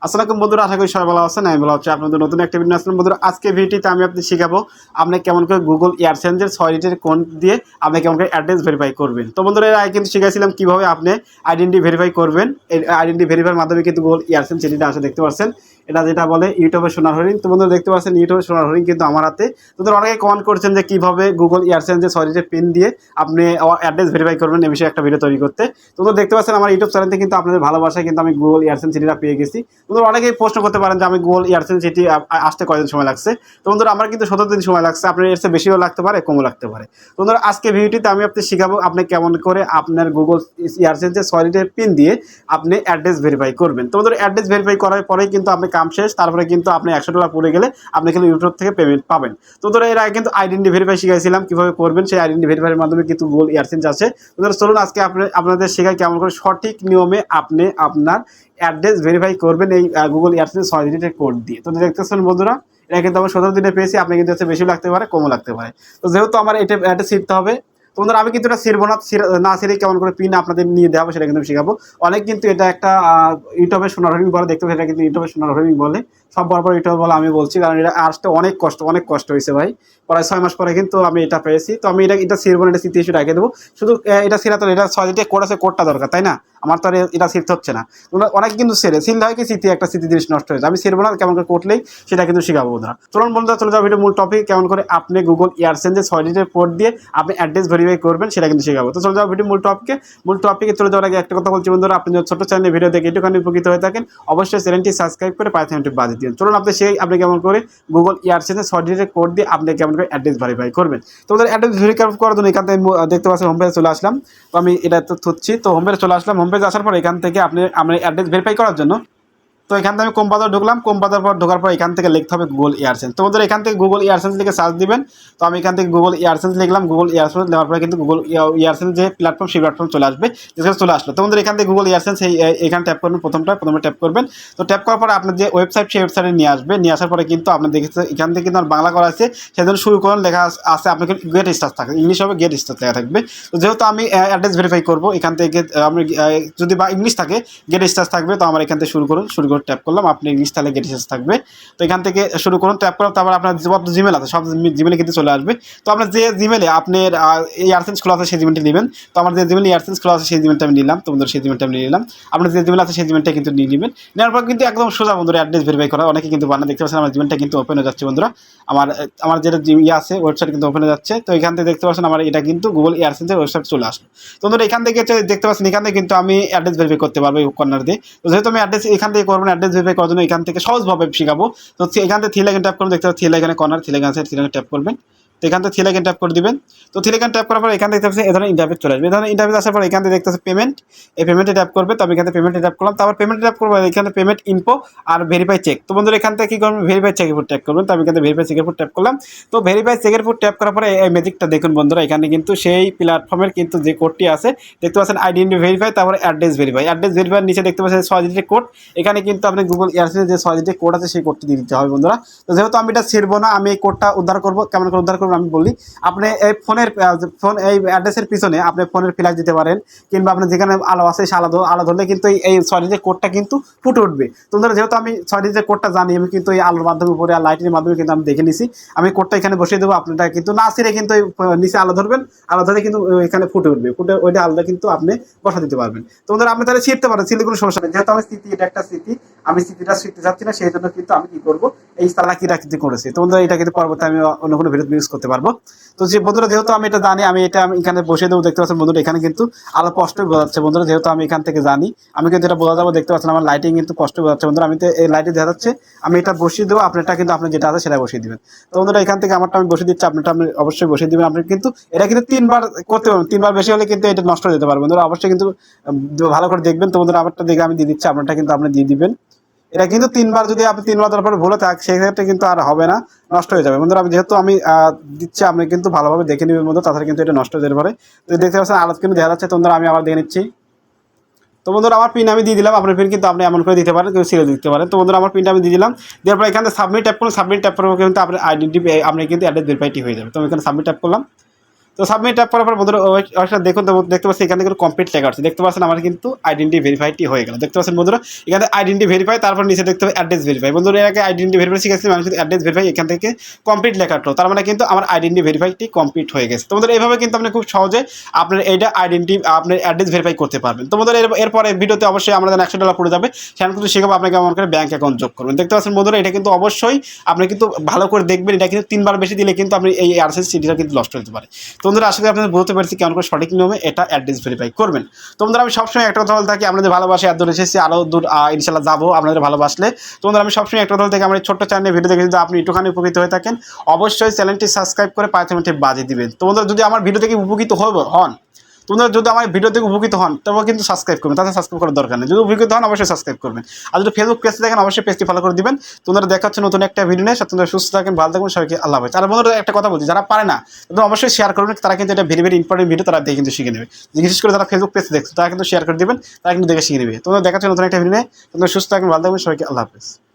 আসসালামু বন্ধুরা, আশা করি সবাই ভালো আছেন। আমি ভালো আছি। আপনাদের নতুন একটা ভিডিও আসলাম বন্ধুরা। আজকে ভিডিওতে আমি আপনাদের শেখাবো আপনি কেমন করে গুগল এয়ারসেন্সের 6 ডিজিটের কোড দিয়ে আপনি কেমন করে অ্যাড্রেস ভেরিফাই করবেন। তো বন্ধুরা, এর আগে কিন্তু শিখাইছিলাম কিভাবে আপনি আইডেন্টি ভেরিফাই করবেন। এই আইডেন্টি ভেরিফাইয়ের মাধ্যমে কিন্তু গুগল এয়ারসেন্স যেটা আসে দেখতে পাচ্ছেন, এটা যেটা বলে ইউটিউবে সোনার হরিণ। তো বন্ধুরা দেখতে পাচ্ছেন ইউটিউবে সোনার হরিণ কিন্তু আমার হাতে। তো অনেকে কমেন্ট করছেন যে কিভাবে গুগল এয়ারসেন্সের 6 ডিজিটের পিন দিয়ে আপনি অ্যাড্রেস ভেরিফাই করবেন, এই বিষয়ে একটা ভিডিও তৈরি করতে। তো দেখতে পাচ্ছেন আমার ইউটিউব চ্যানেলে কিন্তু আপনাদের ভালোবাসায় কিন্তু আমি গুগল এয়ারসেন্স সিটিটা পেয়ে গেছি। তো অনেকেই প্রশ্ন করতে পারেন যে আমি গুগল এয়ারসেন্স সিটি আসতে কয়দিন সময় লাগছে। তো বন্ধুরা, আমার কিন্তু 17 দিন সময় লাগছে। আপনার এর চেয়ে বেশিও লাগতে পারে, কমও লাগতে পারে। তো বন্ধুরা, আজকে ভিডিওটিতে আমি আপনাদের শিখাবো আপনি কেমন করে আপনার গুগল এয়ারসেন্সের সলিডের পিন দিয়ে আপনি অ্যাড্রেস ভেরিফাই করবেন। তো বন্ধুরা, অ্যাড্রেস ভেরিফাই করার পরেই কিন্তু আপনি কাম শেষ। তারপরে কিন্তু আপনি $100 পড়ে গেলে আপনি কিন্তু ইউটিউব থেকে পেমেন্ট পাবেন। তো বন্ধুরা, এর আগে কিন্তু আইডেন্টি ভেরিফাই শিখাইছিলাম কিভাবে করবেন। সেই আইডেন্টি ভেরিফাইয়ের মাধ্যমে কিন্তু গুগল এয়ারসেন্স আছে। বন্ধুরা, চলুন আজকে আপনাদের শেখাই কেমন করে সঠিক নিয়মে আপনি আপনার অ্যাড্রেস ভেরিফাই করবেন এই গুগল এয়ারসেন্স 6 ডিজিটের কোড দিয়ে। তো দেখতেছেন বন্ধুরা, এটা কিন্তু আমার 17 দিনে পেয়েছি। আপনি কিন্তু বেশি লাগতে পারে, কমও লাগতে পারে। তো যেহেতু আমার এটা শিখতে হবে, তো বন্ধুরা আমি কিন্তু এটা ছিড়বো না ছিঁড়ে কেমন করে পিন আপনাদের নিয়ে দেওয়া হবে সেটা কিন্তু শিখাবো। অনেক কিন্তু এটা একটা ইউটিউবে সোনার হরিণ বলে, দেখতে এটা কিন্তু ইউটিউবে সোনার হরিণ বলে। সব বরাবর ইউটিউবে বলে আমি বলছি, কারণ এটা আসতে অনেক কষ্ট হয়েছে ভাই। প্রায় 6 মাস পরে কিন্তু আমি এটা পেয়েছি। তো আমি এটা ছিড়বো না, এটা স্মৃতি হিসেবে রেখে দেবো। শুধু এটা ছিঁড়া তো এটা 6 ডিজিটের কোড আছে, কোডটা দরকার, তাই না? আমার তো আর এটা ছিঁড়তে হচ্ছে না। অনেক কিন্তু ছিঁড়লে হয় কি স্মৃতি জিনিস নষ্ট হয়েছে। আমি ছিঁড়বো না, কেমন করে করলেই সেটা কিন্তু শিখাবো বন্ধুরা। চলুন বন্ধুরা, চলে যাও ভিডিও মূল টপিক, কেমন করে আপনি গুগল এয়ারসেন্সের 6 ডিজিটের কোড দিয়ে আপনি অ্যাড্রেস ভেরিফাই করবেন সেটা কিন্তু শিখাবো। তো চলে যাও ভিডিও মূল টপিকে চলে যাওয়ার আগে একটা কথা বলছি বন্ধুরা, আপনি যদি ছোট চ্যানেলে ভিডিও দেখে একটুখানি উপকৃত হয়ে থাকেন, অবশ্যই চ্যানেলটি সাবস্ক্রাইব করে পাশে ঘন্টি বাজিয়ে দিন। চলুন আপনি কেমন করে গুগল এয়ারসেন্সের 6 ডিজিটের কোড দিয়ে আপনি কেমন করে অ্যাড্রেস ভেরিফাই করবেন। তো ওদের অ্যাড্রেস ভেরিফাই করার জন্য এখান থেকে দেখতে পাচ্ছেন হোম পেজে চলে আসলাম। তো আমি এটা তো থুচ্ছি। তো হোম পেজে চলে আসলাম। হোম পেজে আসার পর এখান থেকে আপনি অ্যাড্রেস ভেরিফাই করার জন্য, তো এখান থেকে আমি কম্পাউন্ডার ঢুকলাম। কম্পাউন্ডার পর ঢোকার পর এখান থেকে লিখতে হবে গুগল এয়ারসেন্স। তো বন্ধুরা, এখান থেকে গুগল এয়ারসেন্স লিখে সার্চ দিবেন। তো আমি এখান থেকে গুগল এয়ারসেন্স লিখলাম। গুগল এয়ারসেন্স দেওয়ার পরে কিন্তু গুগল এয়ারসেন্স যে প্ল্যাটফর্ম, সেই প্ল্যাটফর্ম চলে আসবে, যেখানে চলে আসলো। তো বন্ধুরা, এখান থেকে গুগল এয়ারসেন্স এখানে ট্যাপ করবেন। প্রথমে ট্যাপ করবেন। তো ট্যাপ করার পরে আপনার যে ওয়েবসাইট, সেই ওয়েবসাইটে নিয়ে আসবে। নিয়ে আসার পরে কিন্তু আপনি দেখেছেন এখান থেকে কিন্তু আমার বাংলা করা আছে, সেজন্য শুরু করুন লেখা আছে আপনাকে গেট স্টার্ট থাকে, ইংলিশ হবে গেট স্টার্ট লেখা থাকবে। তো যেহেতু আমি অ্যাড্রেস ভেরিফাই করবো, এখান থেকে আমি যদি বা ইংলিশ থাকে গেট স্টার্ট থাকবে। তো আমার এখান থেকে শুরু করে ট্যাপ করলাম। আপনি ইংলিশ তাহলে গেট স্টার্ট থাকবে। তো এখান থেকে শুরু করুন, ট্যাপ করুন। তারপর আপনার যে জিমেল আছে সব জিমেলে কিন্তু চলে আসবে। তো আপনার যে জিমেলে আপনার এয়ারসেন্স খোলা আছে সেই জিমেলটি নেবেন। তো আমার যে জিমেলে এয়ারসেন্স খোলা আছে সেই জিমেলটা আমি নিলাম। তো বন্ধুরা, সেই জিমেলটা আমি নিয়ে নিলাম। আপনার যে জিমেল আছে সেই জিমেলটা কিন্তু নিয়ে নেবেন। নেওয়ার পর কিন্তু একদম সোজা বন্ধুরা অ্যাড্রেস ভেরিফাই করা। অনেকে কিন্তু বানা দেখতে পাচ্ছেন আমার জিমেলটা কিন্তু ওপেন হয়ে যাচ্ছে বন্ধুরা। আমার যেটা আছে ওয়েবসাইট কিন্তু ওপেন হয়ে যাচ্ছে। তো এখান থেকে দেখতে পাচ্ছেন আমার এটা কিন্তু গুগল এয়ারসেন্সের ওয়েবসাইট চলে আসলো। তো বন্ধুরা, এখান থেকে দেখতে পাচ্ছেন এখান থেকে কিন্তু আমি অ্যাড্রেস ভেরিফাই করতে পারবো এই কর্নার দিয়ে। তো যেহেতু আমি অ্যাড্রেস এখান থেকে করবো, অ্যাড্রেস ভেরিফাই করার জন্য এখান থেকে সহজভাবে শিখাবো। তো এখান থেকে থ্রি লাইন ট্যাপ করুন। দেখতে পাচ্ছেন থ্রি লাইনে কর্নার, থ্রি লাইন আছে, থ্রি লাইনে ট্যাপ করবেন। তো এখান থেকে থ্রি লাইন ট্যাপ করে দিবেন। তো থ্রি লাইন ট্যাপ করার পর এখান থেকে দেখতে পাচ্ছেন এই ধরনের ইন্টারফেস চলে আসবে। এই ধরনের ইন্টারফেস আসার পর এখান থেকে দেখতে পাচ্ছেন পেমেন্ট, এই পেমেন্টে ট্যাপ করবে। তবে এখান থেকে পেমেন্টে ট্যাপ করলাম। তারপর পেমেন্টে ট্যাপ করবো, এখানে পেমেন্ট ইনফো আর ভেরিফাই চেক। তো বন্ধুরা, এখান থেকে কি করবেন, ভেরিফাই চেকের উপর ট্যাপ করবেন। তো আমি এখান থেকে ভেরিফাই চেকের উপর ট্যাপ করলাম। তো ভেরিফাই চেকের উপর ট্যাপ করার পরে এই ম্যাজিকটা দেখুন বন্ধুরা, এখানে কিন্তু সেই প্ল্যাটফর্মের কিন্তু যে কোডটি আছে দেখতে পাচ্ছেন আইডেন্টি ভেরিফাই, তারপরে অ্যাড্রেস ভেরিফাই। অ্যাড্রেস ভেরিফাইয়ের নিচে দেখতে পাচ্ছেন 6 ডিজিটের কোড। এখানে কিন্তু আপনি গুগল এয়ারসেন্সের যে 6 ডিজিটের কোড আছে সেই কোডটি দিয়ে দিতে হবে বন্ধুরা। তো যেহেতু আমি এটা ছিড়বো না, আমি এই কোডটা উদ্ধার করবো। কেমন করে উদ্ধার করবো আমি বলি। আপনি এই এই অ্যাড্রেসের পিছনে আপনি ফোনের ফ্ল্যাশ দিতে পারেন, কিংবা আপনার যেখানে আলো আছে সেই আলো ধরলে কিন্তু এই 6 ডিজিটের কোডটা কিন্তু ফুটে উঠবে। তো ধরো যেহেতু আমি 6 ডিজিটের কোডটা জানি, আমি কিন্তু এই আলোর মাধ্যমে উপরে আর লাইটের মাধ্যমে কিন্তু আমি দেখে নিছি। আমি কোডটা এখানে বসিয়ে দেবো। আপনারা কিন্তু না ছিঁড়ে কিন্তু নিচে আলো ধরবেন, আলো ধরে কিন্তু এখানে ফুটে উঠবে। ওইটা আলোটা কিন্তু আপনি বসা দিতে পারবেন। তো আপনি তাহলে ছিঁড়তে পারেন, ছিঁড়লে কোনো সমস্যা নেই। যেহেতু আমি স্মৃতি, এটা একটা স্মৃতি, আমি স্মৃতিটা শিখতে চাচ্ছি না, সেই জন্য কিন্তু আমি কি করবো, এই চালাকিটা কিন্তু করেছি। তো এটা কিন্তু পরবর্তী আমি অন্য কোনো ভিডিও ইউজ করতে পারবো। তো যে বন্ধুরা, যেহেতু আমি এটা জানি, আমি এখানে বসে দেবো। দেখতে পাচ্ছেন বন্ধুরা, এখানে কিন্তু আলো স্পষ্ট বোঝা যাচ্ছে বন্ধুরা। যেহেতু আমি এখান থেকে জানি, আমি কিন্তু এটা বোঝা যাবো। দেখতে পাচ্ছেন আমার লাইটিং কিন্তু স্পষ্ট বোঝা যাচ্ছে বন্ধুরা। আমি তো এই লাইটে দেখা যাচ্ছে, আমি এটা বসিয়ে দেবো। আপনারটা কিন্তু আপনি যেটা আছে সেটা বসিয়ে দিবেন। তো বন্ধুরা, এখান থেকে আমারটা আমি বসিয়ে দিচ্ছি, আপনারটা আপনি অবশ্যই বসিয়ে দিবেন। আপনি কিন্তু এটা কিন্তু 3 বার করতে পারবেন। 3 বার বেশি হলে কিন্তু এটা নষ্ট হয়ে যেতে পারবে বন্ধুরা। অবশ্যই কিন্তু ভালো করে দেখবেন। তো বন্ধুরা, আমারটা দেখে আমি দিয়ে দিচ্ছি, আপনারটা কিন্তু আপনি দিয়ে দিবেন। এটা কিন্তু 3 বার, যদি আপনি 3 বার দেওয়ার পরে ভুলে থাকে সেক্ষেত্রে কিন্তু আর হবে না, নষ্ট হয়ে যাবে বন্ধুরা। যেহেতু আমি দিচ্ছি, আপনি কিন্তু ভালোভাবে দেখে নেবেন বন্ধু, তাছাড়া কিন্তু এটা নষ্ট হয়ে যেতে পারে। তো দেখতে পাচ্ছেন আলো কিন্তু দেখা যাচ্ছে। তো বন্ধুরা, আমি আবার দেখে নিচ্ছি। তো বন্ধুরা, আমার পিন আমি দিয়ে দিলাম। আপনার পিন কিন্তু আপনি এমন করে দিতে পারেন, কেউ ছিঁড়ে দিতে পারেন। তো বন্ধুরা, আমার পিনটা আমি দিয়ে দিলাম। দেওয়ার পর এখানে সাবমিট ট্যাপ করুন। সাবমিট ট্যাপ করবো কিন্তু আপনার আইডেন্টি, আপনি কিন্তু অ্যাড্রেস ভেরিফাইটি হয়ে যাবে। তো আমি এখানে সাবমিট ট্যাপ করলাম। তো সাবমিট ট্যাপ করার পর বন্ধুরা ওইটা দেখুন, তো দেখতে পাচ্ছি এখানে কিন্তু কমপ্লিট লেখা আছে, দেখতে পাচ্ছেন আমার কিন্তু আইডেন্টি ভেরিফাইটি হয়ে গেল। দেখতে পাচ্ছেন বন্ধুরা এখানে আইডেন্টি ভেরিফাই, তারপর নিচে দেখতে হবে অ্যাড্রেস ভেরিফাই। বন্ধুরা এর আগে আইডেন্টি ভেরিফাই শিখেছিলাম, আমি কিন্তু অ্যাড্রেস ভেরিফাই এখান থেকে কমপ্লিট লেখাটো, তার মানে কিন্তু আমার আইডেন্টি ভেরিফাইটি কমপ্লিট হয়ে গেছে। তো বন্ধুরা এইভাবে কিন্তু আপনি খুব সহজে আপনার এইটা আইডেন্টি আপনার অ্যাড্রেস ভেরিফাই করতে পারবেন। তো বন্ধুরা এরপরে ভিডিওতে অবশ্যই আমরা যেন $100 পড়ে যাবে, সেখানে কিন্তু শেখাবো আপনাকে কেমন করে ব্যাঙ্ক অ্যাকাউন্ট যোগ করবেন। দেখতে পাচ্ছেন বন্ধুরা এটা কিন্তু অবশ্যই আপনি কিন্তু ভালো করে দেখবেন, এটা কিন্তু 3 বার বেশি দিলে কিন্তু আপনি এই আরএসএস সিটিটা কিন্তু লস্ট হতে পারে। তো বন্ধুরা আশা করি আপনাদের বলতে পারছি কেমন করে সঠিক নিয়মে এটা অ্যাড্রেস ভেরিফাই করবেন। তো বন্ধুরা আমি সবসময় একটা কথা বলে থাকি, আপনাদের ভালোবাসে এত দূর এসেছি, আরও দূর ইনশাল্লাহ যাবো আপনাদের ভালোবাসলে। তো বন্ধুরা আমি সবসময় একটা কথা থেকে আমার ছোট্ট চ্যানেলে ভিডিও দেখে যদি আপনি একটুখানি উপকৃত হয়ে থাকেন, অবশ্যই চ্যানেলটি সাবস্ক্রাইব করে 5 মিনিটে বাজিয়ে দিবেন। তো বন্ধুরা যদি আমার ভিডিও থেকে উপকৃত হন, তোমরা যদি আমার ভিডিও থেকে উপকৃত হন তবে কিন্তু সাবস্ক্রাইব করবেন, তাতে সাবস্ক্রাইব করার দরকার নেই। যদি উপকৃত হন অবশ্যই সাবস্ক্রাইব করবেন, আর যদি ফেসবুক পেজে দেখেন অবশ্যই পেজটি ফলো করে দিবেন। তোমরা দেখাচ্ছে নতুন একটা ভিডিও নিয়ে, তোমরা সুস্থ থাকেন, ভালো থাকবেন, সবাইকে আল্লাহ হাফেজ। আর বন্ধুরা একটা কথা বলছি, যারা পারে না তাদের অবশ্যই শেয়ার করবেন, তারা কিন্তু এটা ভেরি ভেরি ইম্পর্টেন্ট ভিডিও, তারা দেখে কিন্তু শিখে নেবে। বিশেষ করে যারা ফেসবুক পেজে দেখছে তারা কিন্তু শেয়ার করে দিবেন, তারা কিন্তু দেখে শিখে নেবে। তোমরা দেখাচ্ছে নতুন একটা ভিডিও নিয়ে, তোমরা সুস্থ থাকেন, ভালো থাকবেন, সবাইকে আল্লাহ হাফেজ।